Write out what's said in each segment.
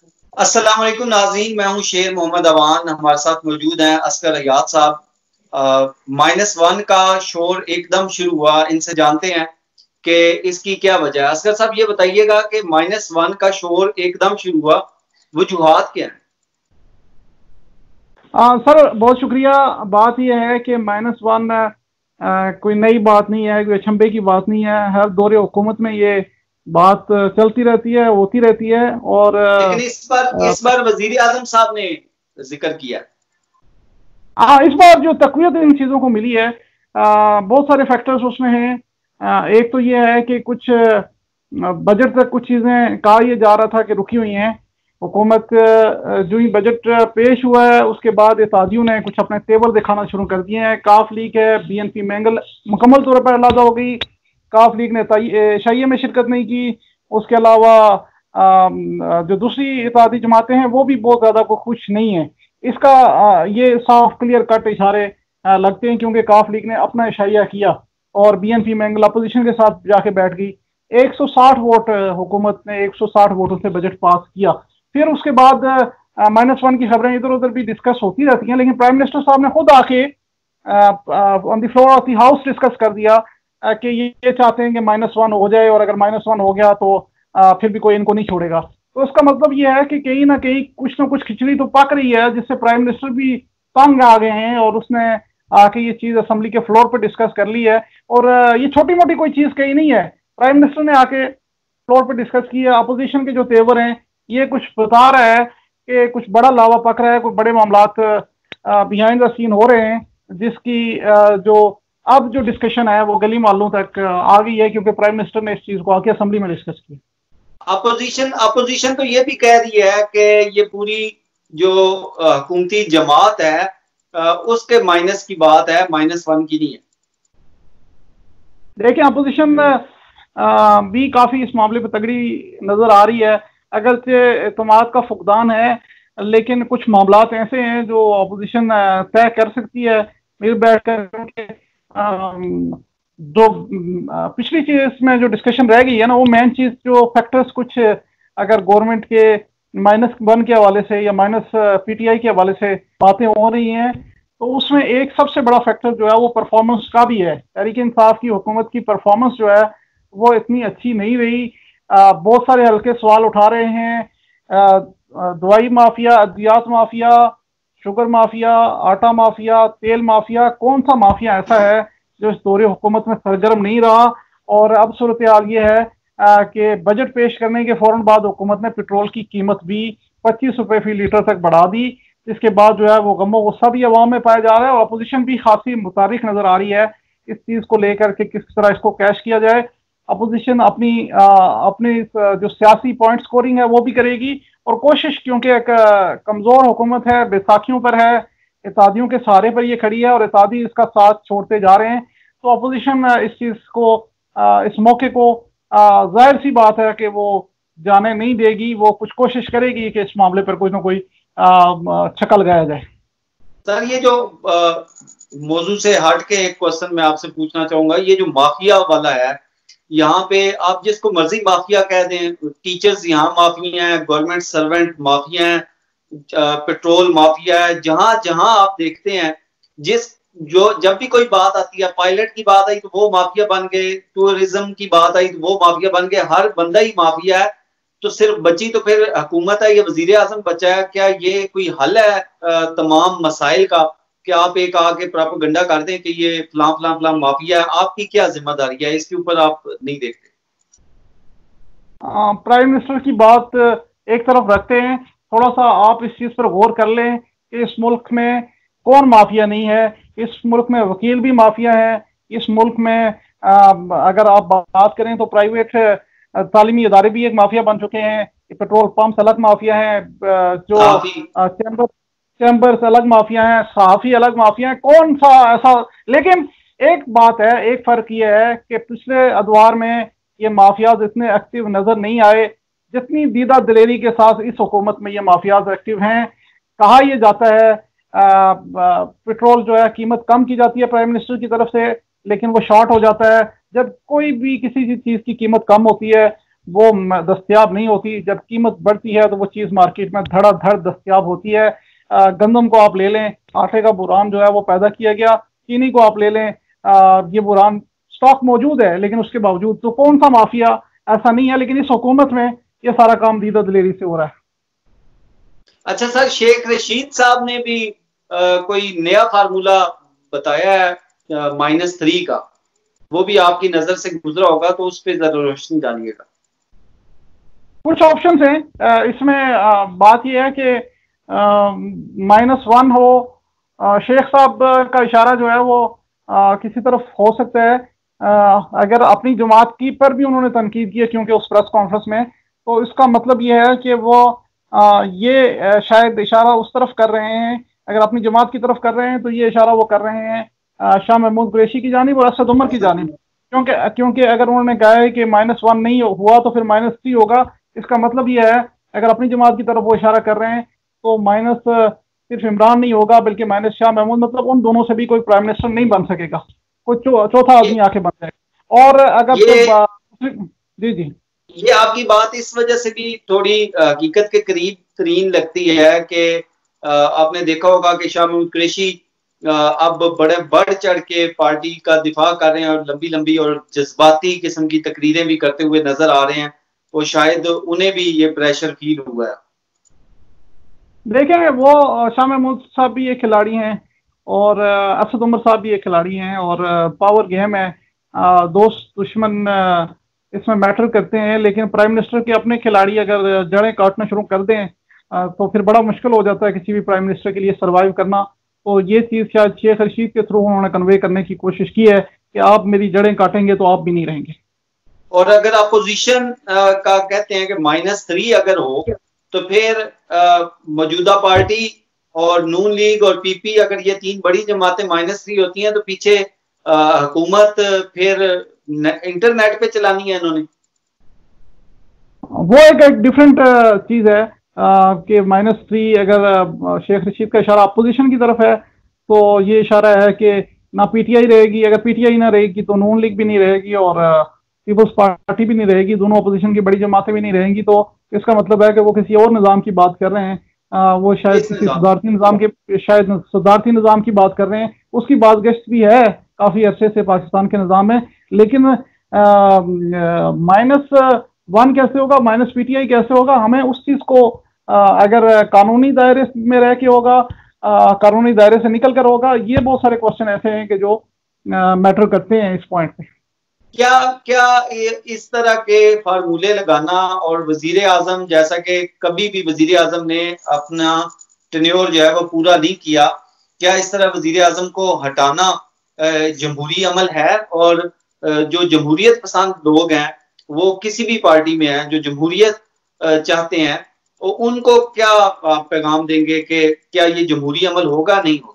अस्सलाम वालेकुम नाज़रीन, मैं हूं शेर मोहम्मद अवान। हमारे साथ मौजूद हैं असगर अयाद साहब। -1 का शोर एकदम शुरू हुआ, इनसे जानते हैं कि इसकी क्या वजह है। असगर साहब ये बताइएगा कि -1 का शोर एकदम शुरू हुआ, वजूहात क्या है? सर बहुत शुक्रिया। बात यह है कि -1 कोई नई बात नहीं है, कोई अचंभे की बात नहीं है। हर दौरे हुकूमत में ये बात चलती रहती है, होती रहती है। और लेकिन इस बार वजीर आजम साहब ने जिक्र किया। इस बार जो तकवीत इन चीज़ों को मिली है, बहुत सारे फैक्टर्स उसमें हैं। एक तो ये है कि कुछ बजट तक कुछ चीज़ें कहा यह जा रहा था कि रुकी हुई हैं। हुकूमत जो ही बजट पेश हुआ है उसके बाद इत्तेहादियों ने कुछ अपने तेवर दिखाना शुरू कर दिए हैं। काफ लीग है, BNP मैंगल मुकम्मल तौर पर अलग हो गई। काफ लीग ने शाइये में शिरकत नहीं की। उसके अलावा जो दूसरी इत्तेहादी जमातें हैं वो भी बहुत ज़्यादा को खुश नहीं है। इसका ये साफ क्लियर कट इशारे लगते हैं, क्योंकि काफ लीग ने अपना इशाया किया और BNP मैंगल अपोजिशन के साथ जाके बैठ गई। 160 वोट हुकूमत ने 160 वोटों से बजट पास किया। फिर उसके बाद -1 की खबरें इधर उधर भी डिस्कस होती रहती हैं, लेकिन प्राइम मिनिस्टर साहब ने खुद आके on the floor of the house discuss कर दिया कि ये चाहते हैं कि -1 हो जाए, और अगर -1 हो गया तो फिर भी कोई इनको नहीं छोड़ेगा। तो इसका मतलब ये है कि कहीं ना कहीं कुछ ना कुछ खिचड़ी तो पक रही है, जिससे प्राइम मिनिस्टर भी तंग आ गए हैं और उसने आके ये चीज असेंबली के फ्लोर पर डिस्कस कर ली है। और ये छोटी मोटी कोई चीज कही नहीं है। प्राइम मिनिस्टर ने आके फ्लोर पर डिस्कस की है। अपोजिशन के जो तेवर हैं ये कुछ बता रहा है कि कुछ बड़ा लावा पक रहा है, कुछ बड़े मामलात बिहाइंड द सीन हो रहे हैं, जिसकी जो अब जो डिस्कशन है वो गली मालों तक आ गई है, क्योंकि प्राइम मिनिस्टर ने इस चीज को आके असेंबली में डिस्कस किया। अपोजिशन अपोजिशन तो ये भी कह रही है कि ये पूरी जो हुकूमती जमात है, उसके माइनस की बात है, -1 की नहीं है। देखिए, अपोजिशन भी काफी इस मामले पर तगड़ी नजर आ रही है। अगरचे एतमाद का फुकदान है, लेकिन कुछ मामलात ऐसे हैं जो अपोजिशन तय कर सकती है मिल बैठ कर। जो पिछली चीज में जो डिस्कशन रह गई है ना, वो मेन चीज जो फैक्टर्स कुछ अगर गवर्नमेंट के -1 के हवाले से या -PTI के हवाले से बातें हो रही हैं, तो उसमें एक सबसे बड़ा फैक्टर जो है वो परफॉर्मेंस का भी है। तहरीक इंसाफ की हुकूमत की परफॉर्मेंस जो है वो इतनी अच्छी नहीं रही। बहुत सारे हल्के सवाल उठा रहे हैं। दवाई माफिया, अद्वियात माफिया, शुगर माफिया, आटा माफिया, तेल माफिया, कौन सा माफिया ऐसा है जो इस दौरे हुकूमत में सरगर्म नहीं रहा। और अब सूरत हाल ये है कि बजट पेश करने के फौरन बाद हुकूमत ने पेट्रोल की कीमत भी 25 रुपए फी लीटर तक बढ़ा दी। इसके बाद जो है वो गमो गुस्सा भी अवाम में पाया जा रहा है, और अपोजिशन भी खासी मुतारिक नजर आ रही है इस चीज को लेकर के किस तरह इसको कैश किया जाए। अपोजिशन अपनी जो सियासी पॉइंट स्कोरिंग है वो भी करेगी, और कोशिश, क्योंकि एक कमजोर हुकूमत है, बैसाखियों पर है, इत्तेहादियों के सहारे पर ये खड़ी है और इत्तेहादी इसका साथ छोड़ते जा रहे हैं। तो अपोजिशन इस चीज को, इस मौके को, जाहिर सी बात है कि वो जाने नहीं देगी। वो कुछ कोशिश करेगी कि इस मामले पर कुछ ना कोई छकल लगाया जाए। सर, ये जो मौजू से हट के एक क्वेश्चन मैं आपसे पूछना चाहूंगा। ये जो माफिया वाला है, यहाँ पे आप जिसको मर्जी माफिया कह दें, टीचर्स यहाँ माफिया हैं, गवर्नमेंट सर्वेंट माफिया हैं, पेट्रोल माफिया है, जहां जहां आप देखते हैं, जिस जो जब भी कोई बात आती है, पायलट की बात आई तो वो माफिया बन गए, टूरिज्म की बात आई तो वो माफिया बन गए, हर बंदा ही माफिया है। तो सिर्फ बची तो फिर हुकूमत है, ये वजीर आजम बचा है। क्या ये कोई हल है तमाम मसाइल का, कि आप एक आके प्रोपेगेंडा कर दें कि ये फलां फलां फलां माफिया है? आपकी क्या जिम्मेदारी है इसके ऊपर, आप नहीं देखते? प्राइम मिनिस्टर की बात एक तरफ रखते हैं, थोड़ा सा आप इस चीज पर गौर कर लें कि इस मुल्क में कौन माफिया नहीं है। इस मुल्क में वकील भी माफिया है। इस मुल्क में अगर आप बात करें तो प्राइवेट तालीमी इदारे भी एक माफिया बन चुके हैं। पेट्रोल पंप अलग माफिया है, जो काफी। चैम्बर्स अलग माफिया हैं, सहाफी अलग माफिया हैं। कौन सा ऐसा, लेकिन एक बात है, एक फर्क ये है कि पिछले अदवार में ये माफियाज इतने एक्टिव नजर नहीं आए जितनी दीदा दिलेरी के साथ इस हुकूमत में ये माफियाज एक्टिव हैं। कहा यह जाता है पेट्रोल जो है कीमत कम की जाती है प्राइम मिनिस्टर की तरफ से, लेकिन वो शॉर्ट हो जाता है। जब कोई भी किसी चीज की कीमत कम होती है वो दस्तयाब नहीं होती। जब कीमत बढ़ती है तो वो चीज़ मार्केट में धड़ाधड़ दस्तयाब होती है। गंदम को आप ले लें, आटे का बुरान जो है वो पैदा किया गया। चीनी को आप ले लें, ये बुरान स्टॉक मौजूद है, लेकिन उसके बावजूद तो कौन सा माफिया ऐसा नहीं है, लेकिन इस हुकूमत में ये सारा काम दीदा दिलेरी से हो रहा है। अच्छा सर, शेख रशीद साहब ने भी कोई नया फार्मूला बताया है -3 का, वो भी आपकी नजर से गुजरा होगा, तो उस पर जरा रोशनी डालिएगा। कुछ ऑप्शन हैं इसमें। बात यह है कि -1 हो। शेख साहब का इशारा जो है वो किसी तरफ हो सकता है। अगर अपनी जमात की पर भी उन्होंने तनकीद की है, क्योंकि उस प्रेस कॉन्फ्रेंस में, तो इसका मतलब यह है कि वो ये शायद इशारा उस तरफ कर रहे हैं। अगर अपनी जमात की तरफ कर रहे हैं तो ये इशारा वो कर रहे हैं शाह महमूद कुरैशी की जानिब और असद उमर की जानिब, क्योंकि अगर उन्होंने कहा है कि -1 नहीं हुआ तो फिर -3 होगा। इसका मतलब यह है, अगर अपनी जमात की तरफ वो इशारा कर रहे हैं तो माइनस सिर्फ इमरान नहीं होगा, बल्कि माइनस शाह महमूद, मतलब उन दोनों से भी कोई प्राइम मिनिस्टर नहीं बन सकेगा, कोई चौथा आदमी आके बन जाएगा। और अगर जी जी, ये आपकी बात इस वजह से भी थोड़ी हकीकत के करीब तरीन लगती है कि आपने देखा होगा कि शाह महमूद कुरैशी अब बड़े बढ़ चढ़ के पार्टी का दिफा कर रहे हैं और लंबी लंबी और जज्बाती किस्म की तकरीरें भी करते हुए नजर आ रहे हैं, तो शायद उन्हें भी ये प्रेशर फील हुआ है। देखें, वो शाह महमूद साहब भी एक खिलाड़ी हैं और असद उमर साहब भी एक खिलाड़ी हैं, और पावर गेम है। दोस्त दुश्मन इसमें मैटर करते हैं, लेकिन प्राइम मिनिस्टर के अपने खिलाड़ी अगर जड़ें काटना शुरू कर दें तो फिर बड़ा मुश्किल हो जाता है किसी भी प्राइम मिनिस्टर के लिए सर्वाइव करना। तो ये चीज़ शायद शेख रशीद के थ्रू उन्होंने कन्वे करने की कोशिश की है कि आप मेरी जड़ें काटेंगे तो आप भी नहीं रहेंगे। और अगर अपोजिशन का कहते हैं कि -3 अगर हो, तो फिर मौजूदा पार्टी और नून लीग और पीपी, अगर ये 3 बड़ी जमातें -3 होती हैं, तो पीछे हुकूमत फिर इंटरनेट पे चलानी है इन्होंने। वो एक डिफरेंट चीज है कि -3 अगर शेख रशीद का इशारा अपोजिशन की तरफ है, तो ये इशारा है कि ना पीटीआई रहेगी। अगर पीटीआई ना रहेगी तो नून लीग भी नहीं रहेगी और पीपल्स पार्टी भी नहीं रहेगी, दोनों अपोजिशन की बड़ी जमातें भी नहीं रहेंगी। तो इसका मतलब है कि वो किसी और निज़ाम की बात कर रहे हैं। वो शायद किसी सदारती निज़ाम की बात कर रहे हैं। उसकी बातगश्त भी है काफ़ी अरसे से पाकिस्तान के निज़ाम में, लेकिन -1 कैसे होगा, -PTI कैसे होगा? हमें उस चीज़ को अगर कानूनी दायरे में रह के होगा, कानूनी दायरे से निकल कर होगा, ये बहुत सारे क्वेश्चन ऐसे हैं कि जो मैटर करते हैं इस पॉइंट पे। क्या इस तरह के फार्मूले लगाना, और वजीर आजम, जैसा कि कभी भी वजीर आजम ने अपना टेन्योर जो है वो पूरा नहीं किया, क्या इस तरह वजीर आजम को हटाना जमहूरी अमल है? और जो जमहूरियत पसंद लोग हैं, वो किसी भी पार्टी में हैं, जो जमहूरियत चाहते हैं, तो उनको क्या आप पैगाम देंगे कि क्या ये जमहूरी अमल होगा, नहीं होगा?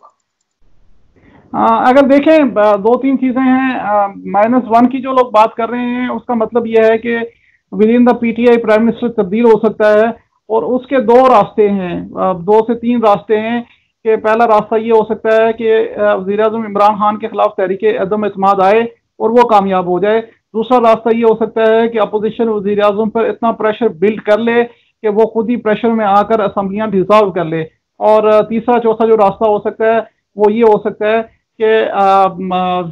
अगर देखें, 2-3 चीजें हैं। -1 की जो लोग बात कर रहे हैं, उसका मतलब यह है कि with in the PTI prime minister तब्दील हो सकता है, और उसके 2 रास्ते हैं, 2 से 3 रास्ते हैं। कि पहला रास्ता ये हो सकता है कि वज़ीर आज़म इमरान खान के खिलाफ तहरीक अदम एतमाद आए और वो कामयाब हो जाए। दूसरा रास्ता ये हो सकता है कि अपोजिशन वज़ीर आज़म पर इतना प्रेशर बिल्ड कर ले कि वो खुद ही प्रेशर में आकर असम्बलियाँ डिसॉल्व कर ले। और तीसरा चौथा जो रास्ता हो सकता है वो ये हो सकता है कि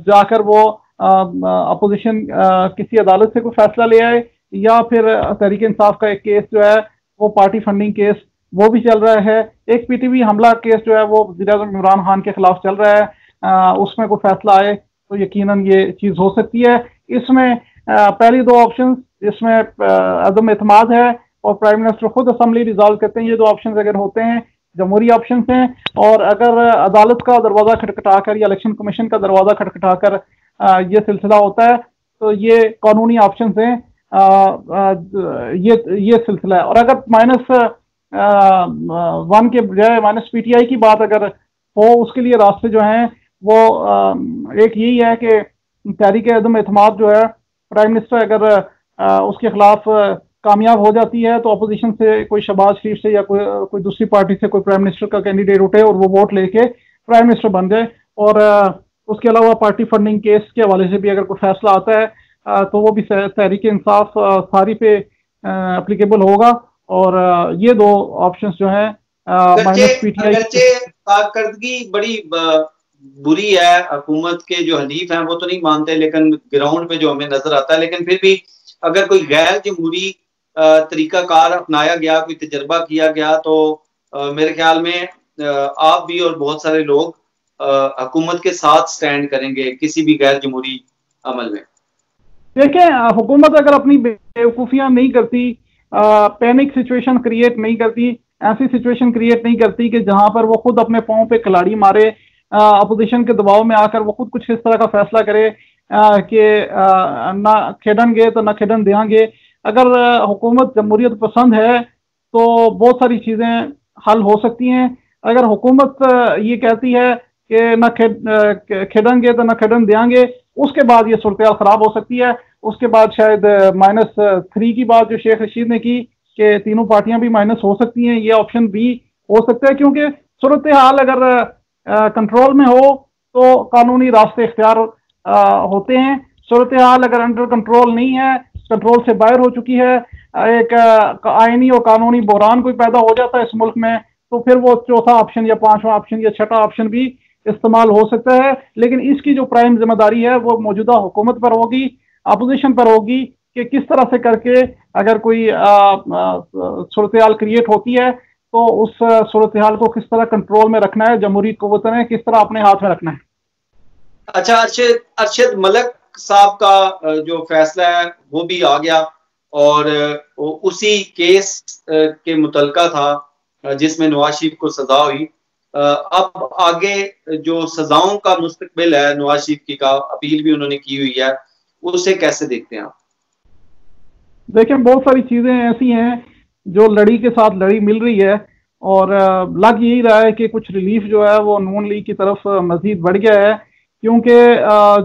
जाकर वो अपोजिशन किसी अदालत से कोई फैसला ले आए, या फिर तहरीक इंसाफ का एक केस जो है वो पार्टी फंडिंग केस वो भी चल रहा है। एक पीटीवी हमला केस जो है वो वज़ीर आज़म इमरान खान के खिलाफ चल रहा है, उसमें कोई फैसला आए तो यकीनन ये चीज़ हो सकती है। इसमें पहली 2 ऑप्शन, जिसमें अदम एतमाद है और प्राइम मिनिस्टर खुद असम्बली रिजॉल्व करते हैं, ये 2 ऑप्शन अगर होते हैं, जमहूरी ऑप्शन हैं। और अगर अदालत का दरवाज़ा खटखटाकर या इलेक्शन कमीशन का दरवाज़ा खटखटाकर ये सिलसिला होता है, तो ये कानूनी ऑप्शन हैं। ये सिलसिला है। और अगर -1 के बजाय -PTI की बात अगर हो, उसके लिए रास्ते जो हैं वो एक यही है कि तहरीक अदम एतमाद जो है, प्राइम मिनिस्टर अगर उसके खिलाफ कामयाब हो जाती है, तो अपोजिशन से कोई शहबाज शरीफ से या कोई दूसरी पार्टी से कोई प्राइम मिनिस्टर का कैंडिडेट उठे और वो वोट लेके प्राइम मिनिस्टर बन जाए। और उसके अलावा पार्टी फंडिंग केस के हवाले से भी अगर कोई फैसला आता है तो वो भी तहरीक इंसाफ सारी पे एप्लीकेबल होगा। और ये दो ऑप्शंस जो हैं माइनस पीटीआई। अगरचे कारकर्दगी बड़ी बुरी है, हुकूमत के जो हलीफ हैं वो तो नहीं मानते, लेकिन ग्राउंड पे जो हमें नजर आता है, लेकिन फिर भी अगर कोई गैर जमहूरी तरीकाकार अपनाया गया, कोई तजर्बा किया गया, तो मेरे ख्याल में आप भी और बहुत सारे लोग हुकूमत के साथ स्टैंड करेंगे किसी भी गैर जमहूरी अमल में। देखिए, हुकूमत अगर अपनी बेवकूफ़ियां नहीं करती, पैनिक सिचुएशन क्रिएट नहीं करती, ऐसी सिचुएशन क्रिएट नहीं करती कि जहां पर वो खुद अपने पांव पे कलाड़ी मारे, अपोजिशन के दबाव में आकर वो खुद कुछ इस तरह का फैसला करे कि ना खेडेंगे तो ना खेडन देंगे। अगर हुकूमत जमहूरियत पसंद है तो बहुत सारी चीज़ें हल हो सकती हैं। अगर हुकूमत ये कहती है कि ना खेडेंगे तो ना खेडन देंगे, उसके बाद ये सूरत खराब हो सकती है। उसके बाद शायद -3 की बात जो शेख रशीद ने की कि तीनों पार्टियां भी माइनस हो सकती हैं, ये ऑप्शन भी हो सकता है, क्योंकि सूरत हाल अगर कंट्रोल में हो तो कानूनी रास्ते इख्तियार होते हैं। सूरत हाल अगर अंडर कंट्रोल नहीं है, कंट्रोल से बाहर हो चुकी है, एक आईनी और कानूनी बहरान कोई पैदा हो जाता है इस मुल्क में, तो फिर वो चौथा ऑप्शन या पांचवा ऑप्शन या छठा ऑप्शन भी इस्तेमाल हो सकता है। लेकिन इसकी जो प्राइम जिम्मेदारी है वो मौजूदा हुकूमत पर होगी, अपोजिशन पर होगी कि किस तरह से करके अगर कोई सूरत हाल क्रिएट होती है तो उस सूरत हाल को किस तरह कंट्रोल में रखना है, जमहूरी कुव्वत ने किस तरह अपने हाथ में रखना है। अच्छा, अरशद मलिक साहब का जो फैसला है वो भी आ गया, और उसी केस के मुतलका था जिसमें नवाज शरीफ को सजा हुई। अब आगे जो सजाओं का मुस्तकबिल है नवाज शरीफ की, का अपील भी उन्होंने की हुई है, उसे कैसे देखते हैं आप? देखिए, बहुत सारी चीजें ऐसी हैं जो लड़ी के साथ लड़ी मिल रही है, और लग यही रहा है कि कुछ रिलीफ जो है वो नून लीग की तरफ मजीद बढ़ गया है, क्योंकि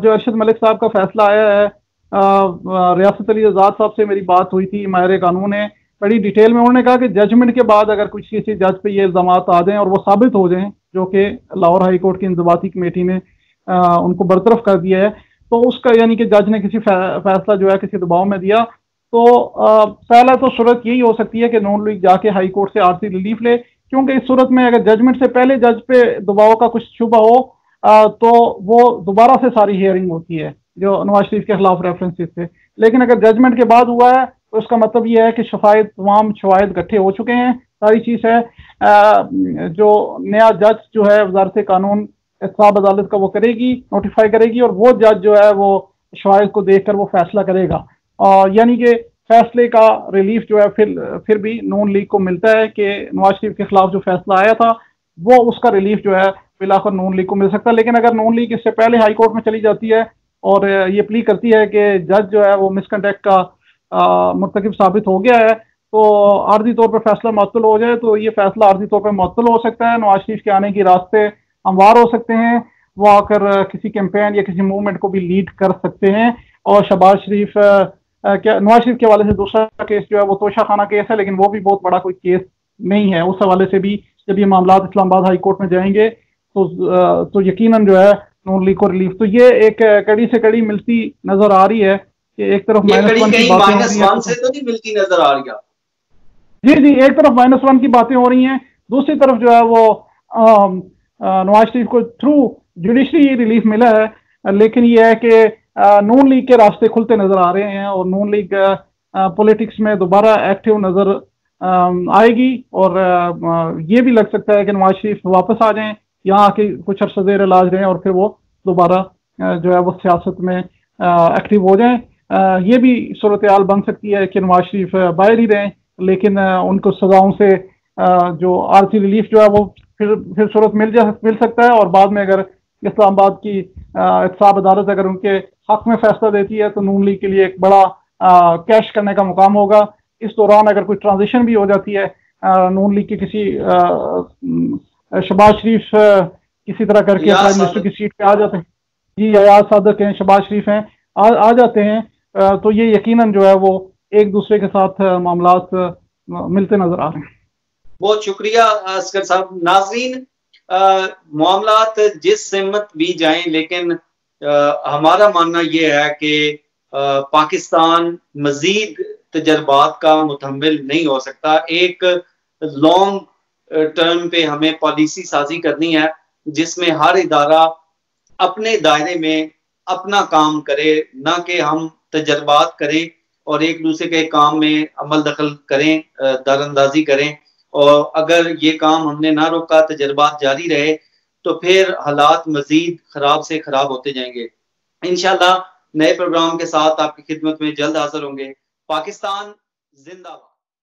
जो अरशद मलिक साहब का फैसला आया है, रियासत अली आज़ाद साहब से मेरी बात हुई थी, माहिर कानून है, बड़ी डिटेल में उन्होंने कहा कि जजमेंट के बाद अगर कुछ किसी जज पे ये इल्जाम आ जाएं और वो साबित हो जाएं, जो कि लाहौर हाई कोर्ट की इंजबाती कमेटी ने उनको बरतरफ कर दिया है, तो उसका यानी कि जज ने किसी फैसला जो है किसी दबाव में दिया, तो पहला तो सूरत यही हो सकती है कि नून लीग जाके हाई कोर्ट से आरसी रिलीफ ले, क्योंकि इस सूरत में अगर जजमेंट से पहले जज पे दबाव का कुछ शुबा हो तो वो दोबारा से सारी हियरिंग होती है जो नवाज शरीफ के खिलाफ रेफरेंसेस थे। लेकिन अगर जजमेंट के बाद हुआ है तो उसका मतलब ये है कि तमाम शवाहिद इकट्ठे हो चुके हैं, सारी चीज़ है। जो नया जज जो है वजारत कानून एहतसाब अदालत का वो करेगी, नोटिफाई करेगी, और वो जज जो है वो शवाहिद को देखकर वो फैसला करेगा, और यानी कि फैसले का रिलीफ जो है फिर भी नून लीग को मिलता है कि नवाज शरीफ के खिलाफ जो फैसला आया था वो उसका रिलीफ जो है बिलाखिर नून लीग को मिल सकता है। लेकिन अगर नून लीग इससे पहले हाई कोर्ट में चली जाती है और ये प्ली करती है कि जज जो है वो मिसकंडक्ट का मुर्तकिब साबित हो गया है, तो आर्जी तौर पर फैसला मुअत्तल हो जाए, तो ये फैसला आर्जी तौर पर मुअत्तल हो सकता है, नवाज शरीफ के आने की रास्ते हमवार हो सकते हैं, वो आकर किसी कैंपेन या किसी मूवमेंट को भी लीड कर सकते हैं। और शहबाज शरीफ क्या नवाज शरीफ के हवाले से दूसरा केस जो है वो तोशा खाना केस है, लेकिन वो भी बहुत बड़ा कोई केस नहीं है। उस हवाले से भी जब ये मामला इस्लामाबाद हाई कोर्ट में जाएंगे तो यकीनन जो है नून लीग को रिलीफ, तो ये एक कड़ी से कड़ी मिलती नजर आ रही है कि एक तरफ -1 की बातें हो रही हैं, से तो नहीं मिलती नजर आ रही है। जी, एक तरफ -1 की बातें हो रही हैं, दूसरी तरफ जो है वो नवाज शरीफ को थ्रू जुडिशरी रिलीफ मिला है, लेकिन ये है कि नून लीग के रास्ते खुलते नजर आ रहे हैं और नून लीग पॉलिटिक्स में दोबारा एक्टिव नजर आएगी, और ये भी लग सकता है कि नवाज शरीफ वापस आ जाएं, यहाँ आके कुछ अर्सा देर इलाज रहें और फिर वो दोबारा जो है वो सियासत में एक्टिव हो जाएं। ये भी सूरत हाल बन सकती है कि नवाज शरीफ बाहर ही रहें, लेकिन उनको सजाओं से जो आरसी रिलीफ जो है वो फिर सूरत मिल सकता है, और बाद में अगर इस्लामाबाद की एहतसाब अदालत अगर उनके हक में फैसला देती है तो नून लीग के लिए एक बड़ा कैश करने का मुकाम होगा। इस दौरान अगर कोई ट्रांजिशन भी हो जाती है, नून लीग के किसी शहबाज शरीफ किसी तरह करके प्राइम मिनिस्टर की सीट पे आ जाते हैं, जी अयाज सादक हैं, शहबाज शरीफ हैं, आ जाते हैं, तो ये यकीनन जो है वो एक दूसरे के साथ मामलात मिलते नजर आ रहे हैं। बहुत शुक्रिया असगर साहब। नाज़रीन, मामलात जिस सिमत भी जाएं, लेकिन हमारा मानना यह है कि पाकिस्तान मजीद तजर्बात का मुतहम्मिल नहीं हो सकता। एक लॉन्ग टर्म पे हमें पॉलिसी साजी करनी है जिसमें हर इदारा अपने दायरे में अपना काम करे, ना कि हम तजर्बात करें और एक दूसरे के काम में अमल दखल करें, दरअंदाजी करें। और अगर ये काम हमने ना रोका, तजर्बात जारी रहे, तो फिर हालात मजीद खराब से खराब होते जाएंगे। इंशाल्लाह नए प्रोग्राम के साथ आपकी खिदमत में जल्द हाजिर होंगे। पाकिस्तान जिंदाबाद।